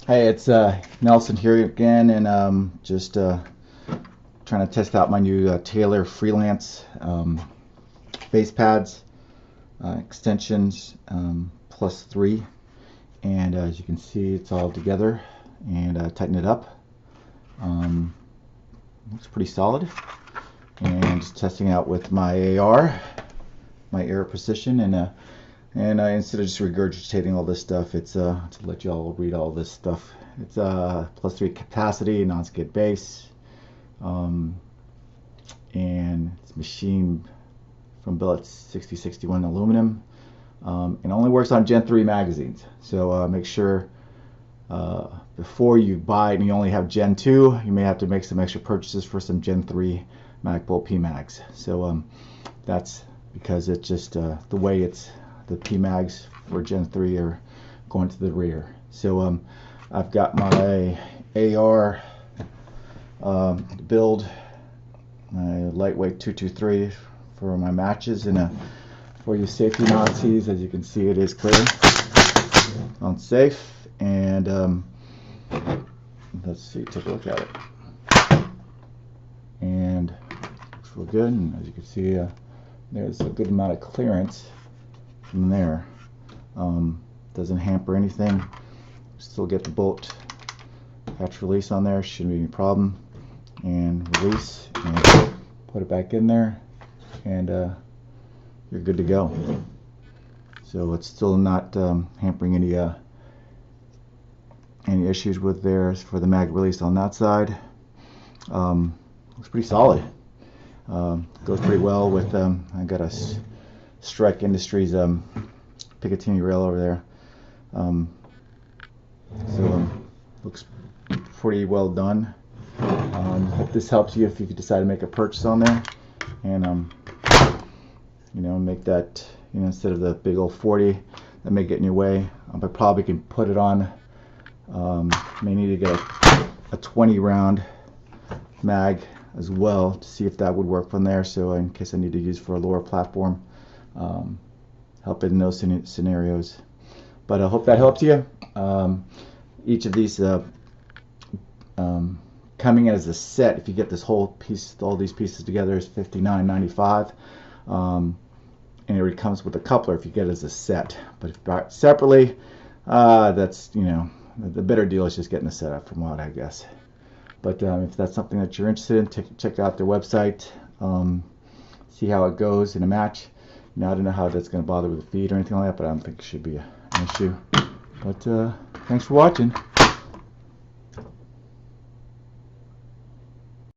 Hey, it's Nelson here again, and just trying to test out my new Taylor Freelance base pads, extensions, +3, and as you can see, it's all together, and tighten it up. Looks pretty solid, and just testing out with my AR, my air precision, and instead of just regurgitating all this stuff, it's to let you all read all this stuff. It's +3 capacity, non-skid base, and it's machined from billet 6061 aluminum, and only works on Gen 3 magazines. So make sure before you buy it and you only have Gen 2, you may have to make some extra purchases for some Gen 3 mag bolt PMAGs. So that's because it's just the way it's the PMAGs for Gen 3 are going to the rear. So I've got my AR build, my lightweight 223 for my matches, and for you safety Nazis, as you can see, it is clear on safe. And let's see, take a look at it, and looks real good. And as you can see, there's a good amount of clearance from there. Doesn't hamper anything. Still get the bolt catch release on there, shouldn't be any problem. And release, and put it back in there, and you're good to go. So it's still not hampering any issues with there for the mag release on that side. Looks pretty solid. Goes pretty well with I got a Strike Industries Picatinny rail over there. So looks pretty well done. Hope this helps you if you decide to make a purchase on there, and make that, instead of the big old 40 that may get in your way, but probably can put it on. May need to get a 20 round mag as well to see if that would work from there, so in case I need to use for a lower platform, help in those scenarios. But I hope that helps you. Each of these coming as a set, if you get this whole piece, all these pieces together, is $59.95, and it comes with a coupler if you get it as a set. But if you buy it separately, that's, the better deal is just getting the setup from what I guess. But if that's something that you're interested in, check out their website, see how it goes in a match. I don't know how that's going to bother with the feed or anything like that, but I don't think it should be an issue. But thanks for watching.